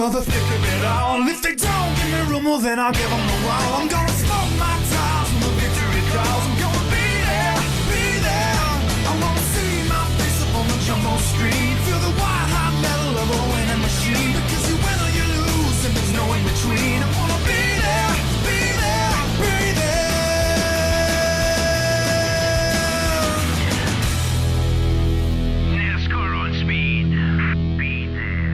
of the thick of it all. If they don't give me room, well then I'll give them a while. I'm gonna smoke my tires when the victory calls. I'm gonna be there, be there. I wanna see my face up on the jumbo screen. Feel the white hot metal of a winning machine. Because you win or you lose and there's no in between. I wanna be there, be there, be there. NASCAR on speed. Be there.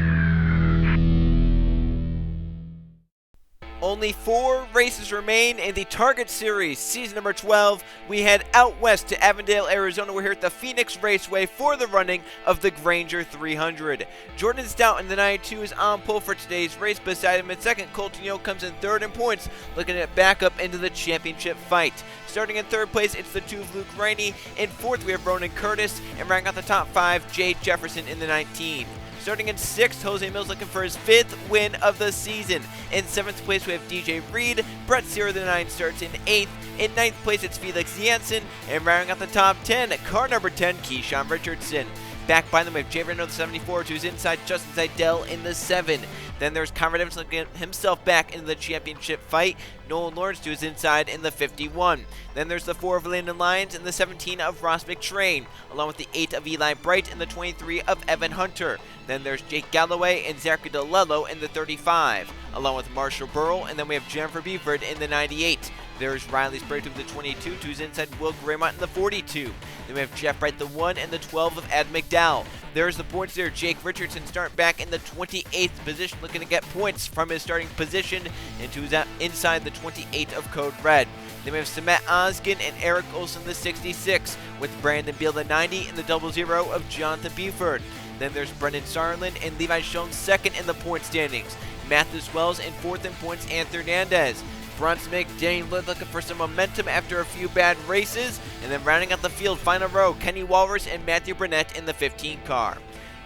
Only 4 races remain in the Target Series, season number 12. We head out west to Avondale, Arizona. We're here at the Phoenix Raceway for the running of the Grainger 300. Jordan Stout in the 92 is on pole for today's race. Beside him in second, Colton Yo comes in third in points, looking at back up into the championship fight. Starting in third place, it's the 2 of Luke Rainey. In fourth, we have Ronan Curtis. And rounding out the top 5, Jay Jefferson in the 19. Starting in 6th, Jose Mills looking for his 5th win of the season. In 7th place, we have DJ Reed. Brett Sear, the 9, starts in 8th. In 9th place, it's Felix Janssen. And rounding out the top 10, car number 10, Keyshawn Richardson. Back by them, we have Jay Renault, the 74, who's inside Justin Seidel in the 7. Then there's Conrad Evans looking himself back into the championship fight. Nolan Lawrence, who's inside in the 51. Then there's the 4 of Landon Lyons and the 17 of Ross McTrain, along with the 8 of Eli Bright and the 23 of Evan Hunter. Then there's Jake Galloway and Zachary DeLello in the 35, along with Marshall Burrell, and then we have Jennifer Beeford in the 98. There's Riley Sprague with the 22, who's inside Will Graymont in the 42. Then we have Jeff Bright, the 1, and the 12 of Ed McDowell. There's the points there. Jake Richardson starting back in the 28th position, looking to get points from his starting position into inside the 28 of Code Red. Then we have Samet Oskin and Eric Olson, the 66, with Brandon Beal, the 90, and the 00 of Jonathan Buford. Then there's Brendan Sarlin and Levi Schoen second in the point standings. Mathis Wells in 4th in points, Anthony Hernandez. Bronson McDane looking for some momentum after a few bad races. And then rounding out the field, final row, Kenny Walrus and Matthew Burnett in the 15 car.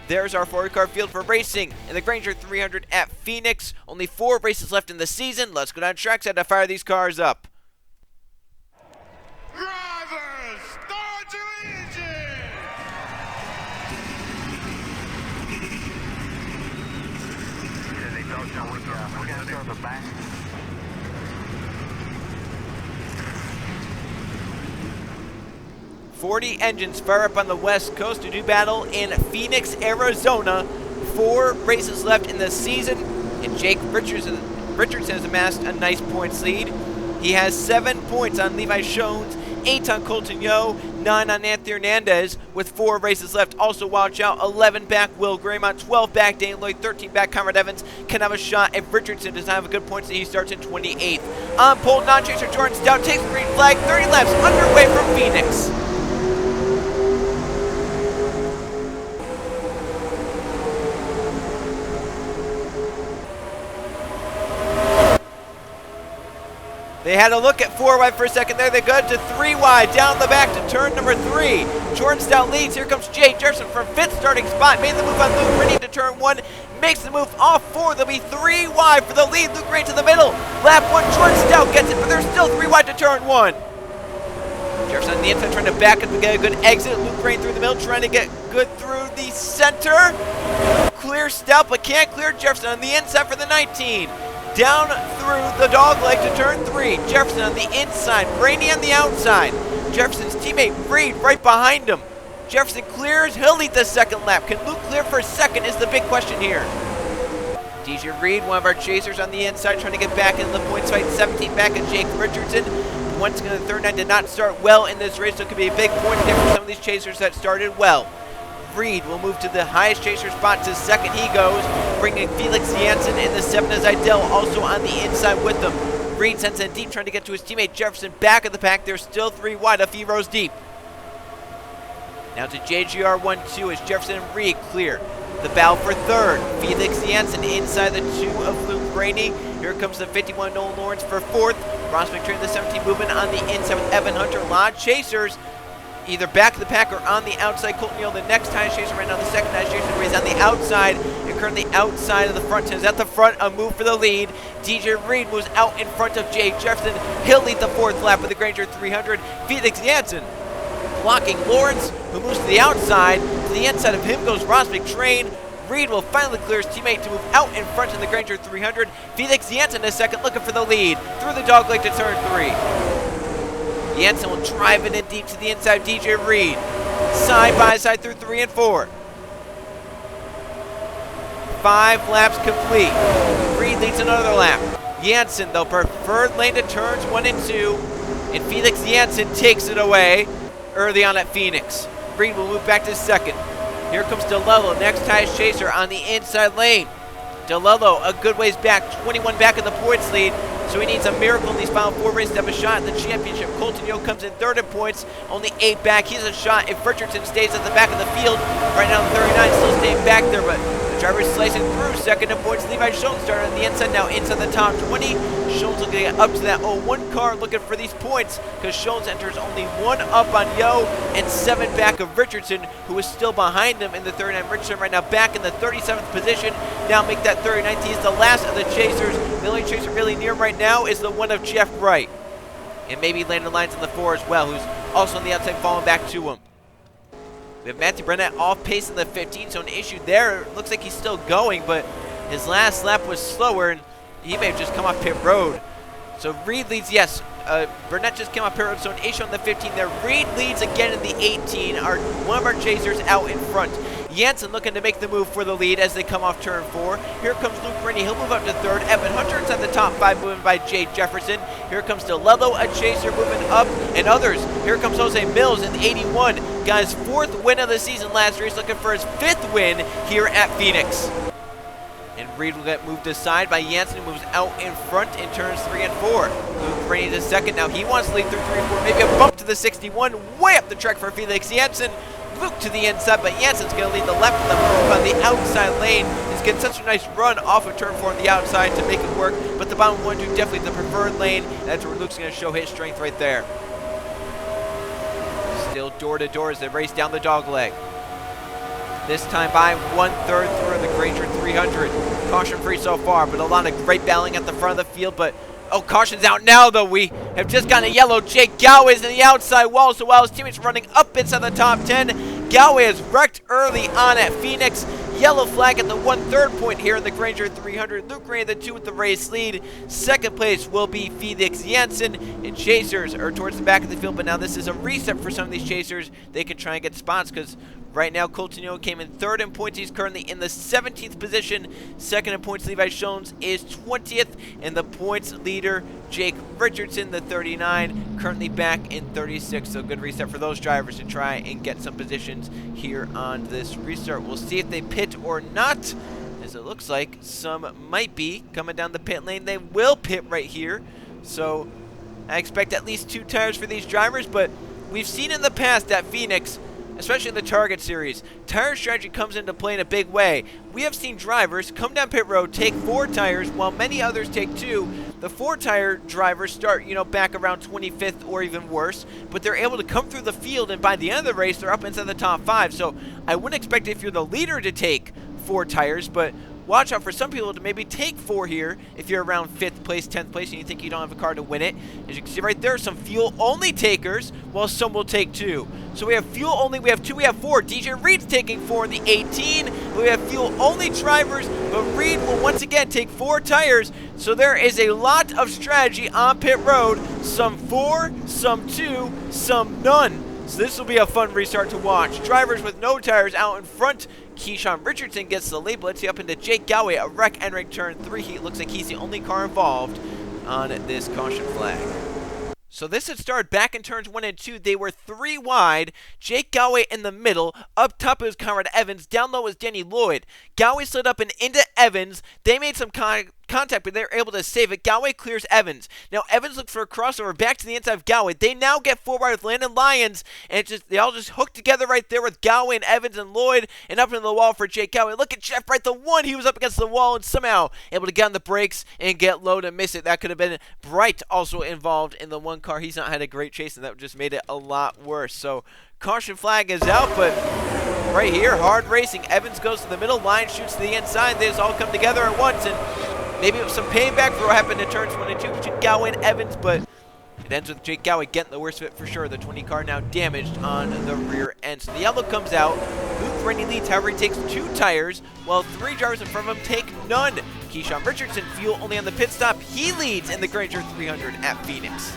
There's our 4-car field for racing in the Grainger 300 at Phoenix. Only 4 races left in the season. Let's go down trackside to fire these cars up. Drivers, start your engine! They don't know we're going to go to the back. .40 engines fire up on the West Coast to do battle in Phoenix, Arizona. 4 races left in the season, and Jake Richardson has amassed a nice points lead. He has 7 points on Levi Schoen's, 8 on Colton Yo, 9 on Anthony Hernandez, with 4 races left. Also watch out, 11 back Will Graymont, 12 back Dane Lloyd, 13 back Conrad Evans can have a shot if Richardson does not have a good point, so he starts in 28th. On pole, non-chaser Jordan Stout takes the green flag, 30 laps underway from Phoenix. They had a look at 4 wide for a second there. They go to 3 wide, down the back to turn number 3. Jordan Stout leads. Here comes Jay Jefferson from 5th starting spot. Made the move on Luke Rainey to turn 1. Makes the move off 4. There'll be 3 wide for the lead. Luke Rainey to the middle. Lap 1, Jordan Stout gets it, but there's still 3 wide to turn 1. Jefferson on the inside trying to back up to get a good exit. Luke Rainey through the middle trying to get good through the center. Clear Stout, but can't clear Jefferson on the inside for the 19. Down through the dog leg to turn 3. Jefferson on the inside, Rainey on the outside. Jefferson's teammate Reed right behind him. Jefferson clears, he'll lead the second lap. Can Luke clear for a second is the big question here. DJ Reed, one of our chasers on the inside, trying to get back into the points fight. 17 back at Jake Richardson. Once again, the third night did not start well in this race, so it could be a big point there for some of these chasers that started well. Reed will move to the highest chaser spot to second he goes, bringing Felix Janssen and the 7 of Zidell also on the inside with them. Reed sends in deep, trying to get to his teammate Jefferson back of the pack. There's still 3 wide, a few rows deep. Now to JGR 1-2 as Jefferson and Reed clear the battle for third. Felix Janssen inside the 2 of Luke Rainey. Here comes the 51 Nolan Lawrence for 4th. Ross McTrain, the 17 movement on the inside with Evan Hunter. A lot of chasers either back of the pack or on the outside. Colton Neal, the next highest chaser right now, the second highest chaser, is on the outside and currently outside of the front. Is at the front, a move for the lead. DJ Reed moves out in front of Jay Jefferson. He'll lead the 4th lap of the Grainger 300. Felix Janssen blocking Lawrence, who moves to the outside. To the inside of him goes Ross McTrain. Reed will finally clear his teammate to move out in front of the Grainger 300. Felix Janssen is second, looking for the lead through the dogleg to turn 3. Janssen will drive it in deep to the inside. DJ Reed, side by side through 3 and 4. 5 laps complete. Reed leads another lap. Janssen, though, preferred lane to turns 1 and 2. And Felix Janssen takes it away early on at Phoenix. Reed will move back to second. Here comes DeLello, next highest chaser on the inside lane. DeLello a good ways back, 21 back in the points lead. So he needs a miracle in these final 4 races to have a shot at the championship. Colton Yo comes in third in points, only 8 back. He has a shot if Richardson stays at the back of the field. Right now, 39 still staying back there, but the driver is slicing through. Second in points, Levi Schultz started on the inside, now inside the top 20. Schultz looking to get up to that 0-1 car, looking for these points, because Schultz enters only 1 up on Yo and 7 back of Richardson, who is still behind him in the 39. Richardson right now back in the 37th position. Now make that 39th. He is the last of the chasers. The only chaser really near right now is the one of Jeff Wright. And maybe Landon Lyons in the 4 as well, who's also on the outside falling back to him. We have Matthew Burnett off pace in the 15, so an issue there. It looks like he's still going, but his last lap was slower, and he may have just come off pit road. So Reed leads, yes. Burnett just came off pit road, so an issue on the 15 there. Reed leads again in the 18. One of our chasers out in front. Janssen looking to make the move for the lead as they come off turn 4. Here comes Luke Rennie. He'll move up to third. Evan Hunter inside the top 5, moving by Jay Jefferson. Here comes DeLello, a chaser, moving up, and others. Here comes Jose Mills in the 81. Got his 4th win of the season last race, looking for his 5th win here at Phoenix. And Reed will get moved aside by Janssen, who moves out in front in turns 3 and 4. Luke Rennie to second. Now he wants to lead through 3 and 4. Maybe a bump to the 61. Way up the track for Felix Janssen. Luke to the inside, but Janssen's going to lead the left of the move on the outside lane. He's getting such a nice run off of turn 4 on the outside to make it work, but the bottom 1 2 definitely the preferred lane. That's where Luke's going to show his strength right there. Still door to door as they race down the dog leg. This time by 1/3 through the Grainger 300. Caution free so far, but a lot of great battling at the front of the field, but oh, caution's out now, though. We have just gotten a yellow. Jake Galway is in the outside wall, so while his teammates running up inside the top 10, Galway is wrecked early on at Phoenix. Yellow flag at the 1/3 point here in the Grainger 300. Luke Ray, the 2 with the race lead. Second place will be Felix Janssen, and chasers are towards the back of the field, but now this is a reset for some of these chasers. They can try and get spots, because right now, Colton Yo came in 3rd in points. He's currently in the 17th position. 2nd in points, Levi Schultz is 20th. And the points leader, Jake Richardson, the 39, currently back in 36. So good reset for those drivers to try and get some positions here on this restart. We'll see if they pit or not, as it looks like some might be coming down the pit lane. They will pit right here. So I expect at least 2 tires for these drivers. But we've seen in the past at Phoenix, especially in the Target Series, tire strategy comes into play in a big way. We have seen drivers come down pit road, take 4 tires, while many others take 2. The 4-tire drivers start, back around 25th or even worse, but they're able to come through the field, and by the end of the race, they're up inside the top 5. So I wouldn't expect if you're the leader to take 4 tires, but watch out for some people to maybe take 4 here if you're around 5th place, 10th place, and you think you don't have a car to win it. As you can see right there, some fuel-only takers, while some will take 2. So we have fuel-only, we have 2, we have 4. DJ Reed's taking 4 in the 18. We have fuel-only drivers, but Reed will once again take 4 tires. So there is a lot of strategy on pit road. Some 4, some 2, some none. So this will be a fun restart to watch. Drivers with no tires out in front. Keyshawn Richardson gets the lead. Let's see up into Jake Galway, a wreck entering turn 3. He looks like he's the only car involved on this caution flag. So this had started back in turns 1 and 2. They were 3 wide. Jake Galway in the middle. Up top is Conrad Evans. Down low is Danny Lloyd. Galway slid up and into Evans. They made some contact, but they were able to save it. Galway clears Evans. Now Evans looks for a crossover back to the inside of Galway. They now get 4 wide with Landon Lyons, and they all just hooked together right there with Galway and Evans and Lloyd, and up into the wall for Jake Galway. Look at Jeff Wright, the 1. He was up against the wall and somehow able to get on the brakes and get low to miss it. That could have been Bright also involved in the 1 car. He's not had a great chase, and that just made it a lot worse. So caution flag is out, but right here, hard racing. Evans goes to the middle, Lyons shoots to the inside. They just all come together at once, and maybe it was some payback for what happened in turns 1 and 2 between Galway and Evans, but it ends with Jake Galway getting the worst of it for sure. The 20 car now damaged on the rear end. So the yellow comes out. Luke Rennie leads, however, he takes 2 tires, while 3 drivers in front of him take none. Keyshawn Richardson, fuel only on the pit stop. He leads in the Grainger 300 at Phoenix.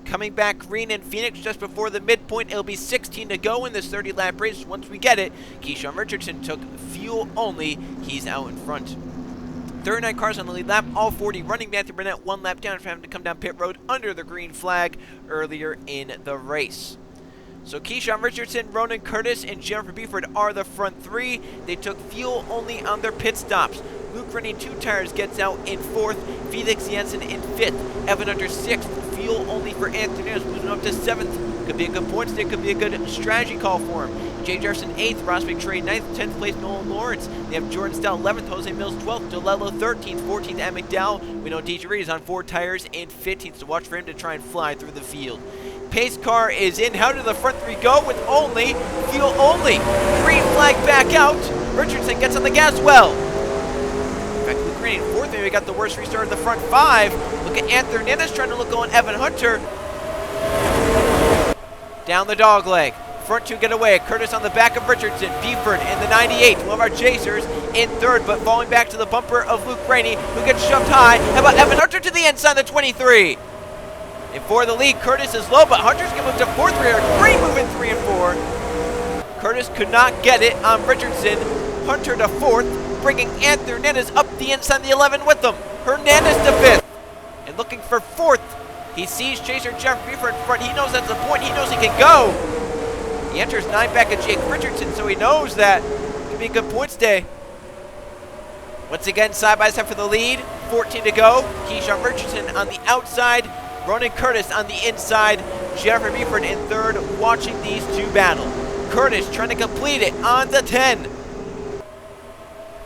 Coming back green in Phoenix just before the midpoint. It'll be 16 to go in this 30-lap race. Once we get it, Keyshawn Richardson took fuel only. He's out in front. 39 cars on the lead lap, all 40 running. Matthew Burnett 1 lap down for having to come down pit road under the green flag earlier in the race. So Keyshawn Richardson, Ronan Curtis, and Jennifer Buford are the front 3. They took fuel only on their pit stops. Luke Rennie, 2 tires, gets out in 4th. Felix Jensen in 5th. Evan Hunter 6th. Fuel only for Anthony Hernandez, moving up to 7th. Could be a good point today. Could be a good strategy call for him. Jay Jefferson 8th. Ross McTrade 9th. 10th place Nolan Lawrence. They have Jordan Stell 11th. Jose Mills 12th. DeLello 13th. 14th at McDowell. We know DJ Reed is on 4 tires and 15th, so watch for him to try and fly through the field. Pace car is in. How did the front 3 go? With only fuel only. Green flag back out. Richardson gets on the gas well. In fact, Luke Rennie in 4th. Maybe got the worst restart of the front 5. Look at Anthony Hernandez trying to look on Evan Hunter. Down the dog leg. Front 2 get away. Curtis on the back of Richardson. Buford in the 98. One of our chasers in 3rd, but falling back to the bumper of Luke Rennie, who gets shoved high. How about Evan Hunter to the inside, the 23? And for the lead, Curtis is low, but Hunter's going to move to 4th. Great move in 3 and 4. Curtis could not get it on Richardson. Hunter to 4th, bringing Anthony Hernandez up the inside, the 11 with them. Hernandez to 5th. And looking for 4th, he sees chaser Jeff Buford in front. He knows that's the point. He knows he can go. He enters 9 back of Jake Richardson, so he knows that it could be a good points day. Once again, side by side for the lead. 14 to go. Keyshawn Richardson on the outside. Ronan Curtis on the inside. Jennifer Buford in 3rd, watching these 2 battle. Curtis trying to complete it on the 10.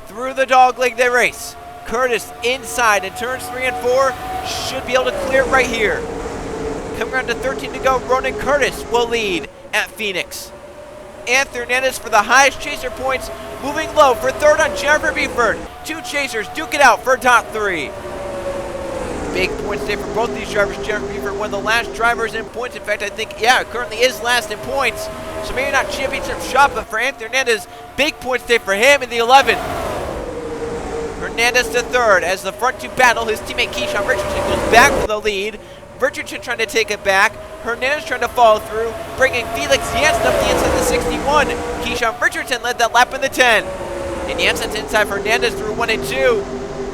Through the dog leg they race. Curtis inside in turns 3 and 4. Should be able to clear it right here. Coming around to 13 to go, Ronan Curtis will lead at Phoenix. Anthony Hernandez for the highest chaser points, moving low for 3rd on Jennifer Buford. 2 chasers duke it out for top 3. Big points day for both these drivers. Jennifer Buford, one of the last drivers in points. In fact, I think, currently is last in points. So maybe not championship shot, but for Anthony Hernandez, big points day for him in the 11. Hernandez to 3rd as the front 2 battle. His teammate Keyshawn Richardson goes back for the lead. Richardson trying to take it back. Hernandez trying to follow through, bringing Felix Jensen up the inside of the 61. Keyshawn Richardson led that lap in the 10. And Jensen's inside for Hernandez through 1 and 2.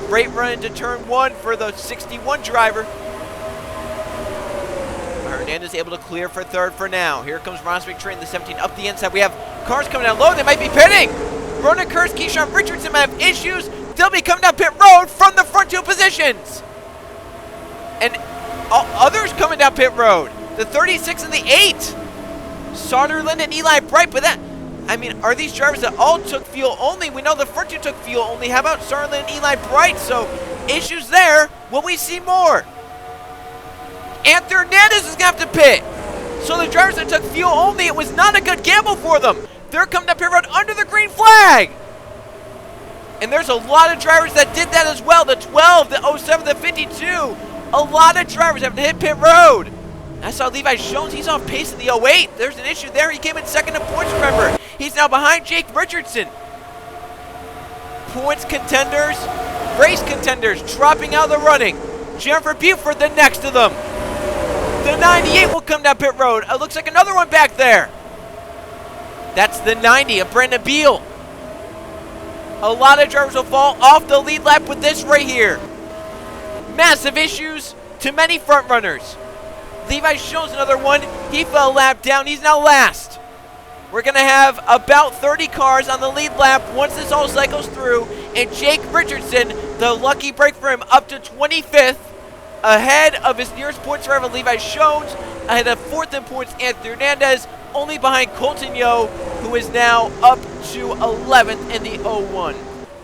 Great run into turn 1 for the 61 driver. Hernandez able to clear for 3rd for now. Here comes Ross McTrade in the 17 up the inside. We have cars coming down low. They might be pitting. Ronan Curtis, Keyshawn Richardson might have issues. They'll be coming down pit road from the front 2 positions. And others coming down pit road. The 36 and the 8. Soderlund and Eli Bright, but are these drivers that all took fuel only? We know the front 2 took fuel only. How about Soderlund and Eli Bright? So, issues there. Will we see more? Anthony Hernandez is going to have to pit. So, the drivers that took fuel only, it was not a good gamble for them. They're coming down pit road under the green flag. And there's a lot of drivers that did that as well. The 12, the 07, the 52. A lot of drivers have to hit pit road. I saw Levi Jones. He's off pace in the 08. There's an issue there. He came in 2nd in points, remember. He's now behind Jake Richardson. Points contenders, race contenders dropping out of the running. Jennifer Buford, the next to them. The 98 will come down pit road. It looks like another one back there. That's the 90 of Brandon Beal. A lot of drivers will fall off the lead lap with this right here. Massive issues to many front runners. Levi Jones, another one. He fell a lap down. He's now last. We're going to have about 30 cars on the lead lap once this all cycles through. And Jake Richardson, the lucky break for him, up to 25th. Ahead of his nearest points rival, Levi Jones. Ahead of 4th in points, Anthony Hernandez. Only behind Colton Yo, who is now up to 11th in the 01.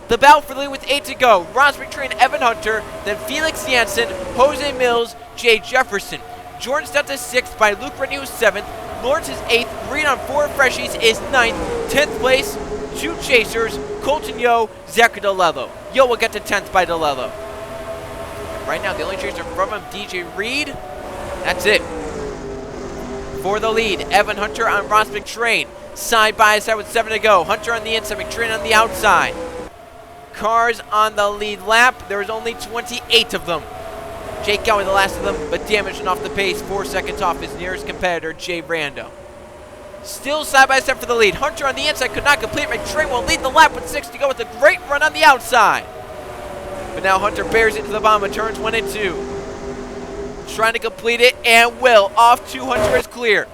The battle for the lead with 8 to go. Ross McTrade, Evan Hunter, then Felix Jensen, Jose Mills, Jay Jefferson. Jordan Stott is 6th by Luke Rennie, who's 7th. Lawrence is 8th. Green on 4 freshies is 9th. 10th place, 2 chasers, Colton Yo, Zachary DeLello. Yo will get to 10th by DeLello. Right now, the only chaser from him, DJ Reed. That's it. For the lead, Evan Hunter on Ross McTrain. Side by side with 7 to go. Hunter on the inside, McTrain on the outside. Cars on the lead lap. There was only 28 of them. Jake Gowie the last of them, but damaging off the pace. 4 seconds off his nearest competitor, Jay Rando. Still side by side for the lead. Hunter on the inside could not complete. McTrain will lead the lap with 6 to go with a great run on the outside. But now Hunter bears it to the bottom of turns 1 and 2. Trying to complete it and will. Off to Hunter is clear.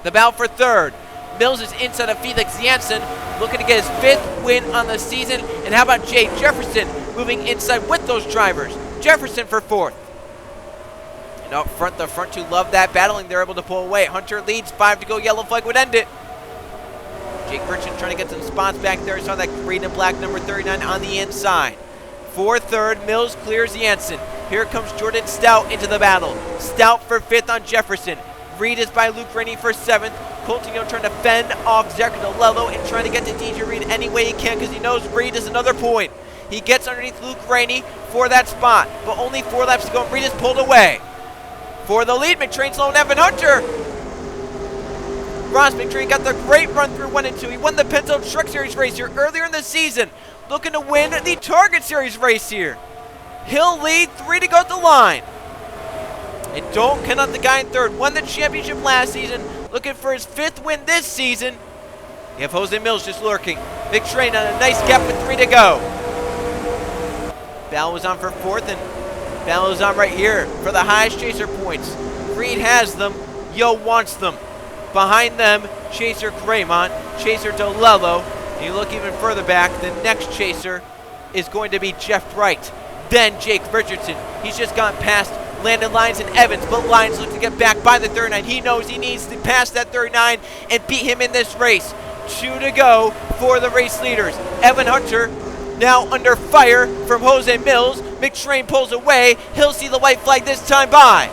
The battle for third. Mills is inside of Felix Janssen, looking to get his 5th win on the season. And how about Jay Jefferson moving inside with those drivers? Jefferson for 4th. And up front, the front 2 love that battling. They're able to pull away. Hunter leads, 5 to go. Yellow flag would end it. Jake Richardson trying to get some spots back there. Saw that green and black number 39 on the inside. For third, Mills clears Janssen. Here comes Jordan Stout into the battle. Stout for 5th on Jefferson. Reed is by Luke Rainey for 7th. Colton Young trying to fend off Zachary DeLello and trying to get to DJ Reed any way he can because he knows Reed is another point. He gets underneath Luke Rainey for that spot, but only 4 laps to go and Reed is pulled away. For the lead, McTrain slowing Evan Hunter. Ross McTrain got the great run through 1 and 2. He won the Pinto Truck Series race here earlier in the season. Looking to win the Target Series race here. He'll lead, 3 to go at the line. And don't count out the guy in third. Won the championship last season. Looking for his 5th win this season. You have Jose Mills just lurking. McTrain on a nice gap with 3 to go. Battle was on for 4th, and battle is on right here for the highest chaser points. Reed has them. Yo wants them. Behind them, Chaser Craymont, Chaser DeLello. And you look even further back, the next chaser is going to be Jeff Bright. Then Jake Richardson. He's just gone past Landon Lyons and Evans, but Lyons looks to get back by the 39. He knows he needs to pass that 39 and beat him in this race. 2 to go for the race leaders. Evan Hunter now under fire from Jose Mills. McTrain pulls away. He'll see the white flag this time by.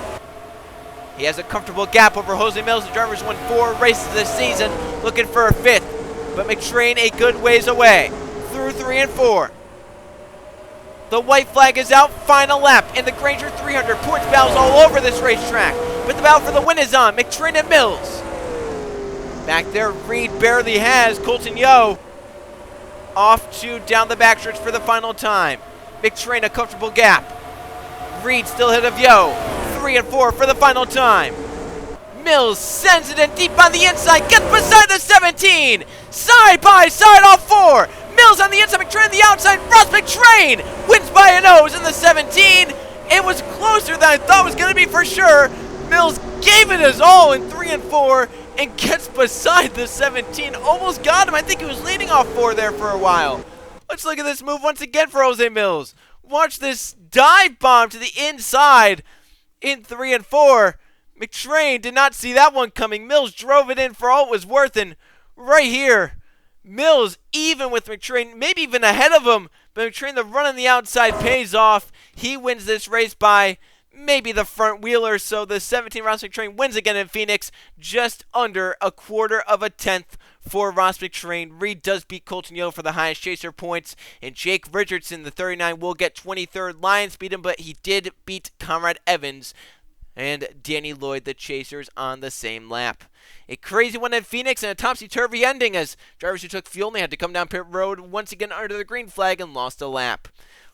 He has a comfortable gap over Jose Mills. The drivers won 4 races this season, looking for a 5th. But McTrain a good ways away through 3 and 4. The white flag is out, final lap, and the Grainger 300 points battles all over this racetrack. But the battle for the win is on, McTrain and Mills. Back there, Reed barely has Colton Yo. Off to down the backstretch for the final time. McTrain a comfortable gap. Reed still ahead of Yo. 3 and 4 for the final time. Mills sends it in deep on the inside, gets beside the 17. Side by side off 4. Mills on the inside, McTrain on the outside. Ross McTrain wins by a nose in the 17. It was closer than I thought it was going to be for sure. Mills gave it his all in 3 and 4 and gets beside the 17. Almost got him. I think he was leading off 4 there for a while. Let's look at this move once again for Jose Mills. Watch this dive bomb to the inside in 3 and 4. McTrain did not see that one coming. Mills drove it in for all it was worth, and right here, Mills even with McTrain, maybe even ahead of him, but McTrain, the run on the outside pays off. He wins this race by maybe the front wheeler, so the 17 Ross McTrain wins again in Phoenix, just under a 1/4 of a tenth for Ross McTrain. Reed does beat Colton Yo for the highest chaser points, and Jake Richardson, the 39, will get 23rd. Lyons beat him, but he did beat Conrad Evans and Danny Lloyd, the chasers, on the same lap. A crazy one in Phoenix and a topsy-turvy ending as drivers who took fuel only had to come down pit road once again under the green flag and lost a lap.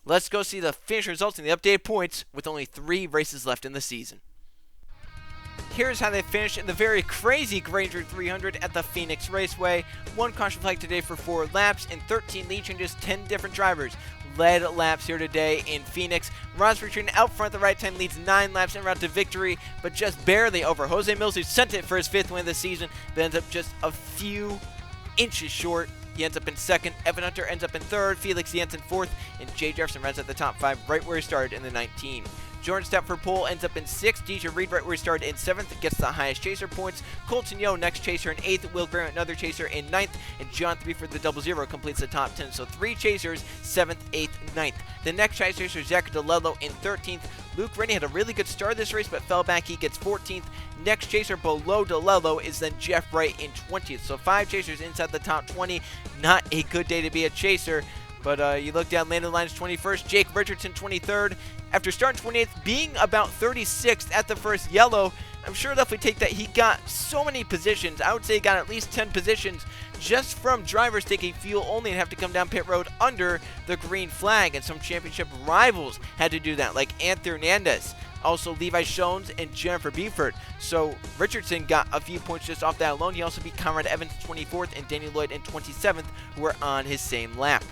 Let's go see the finish results and the updated points with only 3 races left in the season. Here's how they finished in the very crazy Grainger 300 at the Phoenix Raceway. 1 caution flag today for 4 laps and 13 lead changes, 10 different drivers led laps here today in Phoenix. Ross McTrain out front the right time leads 9 laps en route to victory, but just barely over Jose Mills, who sent it for his 5th win of the season, but ends up just a few inches short. He ends up in 2nd. Evan Hunter ends up in 3rd. Felix Janssen 4th. And Jay Jefferson runs at the top 5 right where he started in the 19. Jordan Stout for pole ends up in 6th. DJ Reed right where he started in 7th. Gets the highest chaser points. Colton Yo next chaser in 8th. Will Graham another chaser in 9th. And John 3 for the 00 completes the top 10. So 3 chasers, 7th, 8th, 9th. The next chaser is Zachary DeLello in 13th. Luke Rennie had a really good start of this race, but fell back. He gets 14th. Next chaser below DeLello is then Jeff Bright in 20th. So 5 chasers inside the top 20. Not a good day to be a chaser. But you look down, Landon Lyons 21st, Jake Richardson 23rd. After starting 28th, being about 36th at the first yellow, I'm sure that if we take that, he got so many positions. I would say he got at least 10 positions just from drivers taking fuel only and have to come down pit road under the green flag. And some championship rivals had to do that, like Anthony Hernandez, also Levi Shones and Jennifer Beeford. So Richardson got a few points just off that alone. He also beat Conrad Evans 24th and Danny Lloyd in 27th, who were on his same lap.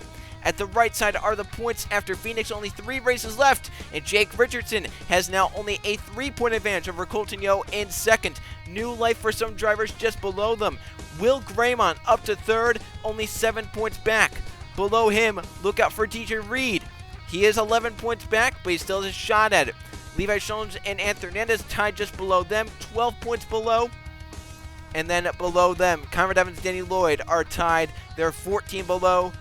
At the right side are the points after Phoenix, only 3 races left, and Jake Richardson has now only a 3-point advantage over Colton Yo in second. New life for some drivers just below them. Will Graymont up to third, only 7 points back. Below him, look out for DJ Reed. He is 11 points back, but he still has a shot at it. Levi Shones and Anthony Hernandez tied just below them, 12 points below. And then below them, Conrad Evans and Danny Lloyd are tied. They're 14 below.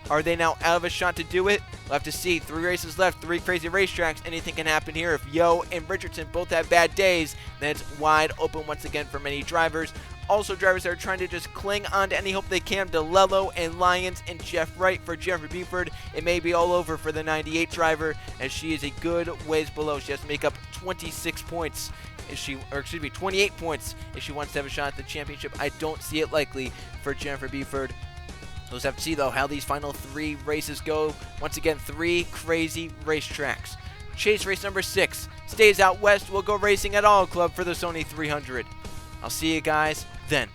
Are they now out of a shot to do it? We'll have to see. 3 races left, 3 crazy racetracks. Anything can happen here. If Yo and Richardson both have bad days, then it's wide open once again for many drivers. Also, drivers that are trying to just cling on to any hope they can. DeLello and Lyons and Jeff Wright for Jennifer Buford. It may be all over for the 98 driver, as she is a good ways below. She has to make up 26 points. 28 points if she wants to have a shot at the championship. I don't see it likely for Jennifer Buford. We'll just have to see, though, how these final 3 races go. Once again, 3 crazy racetracks. Chase race number 6 stays out west. We'll go racing at All Club for the Sony 300. I'll see you guys then.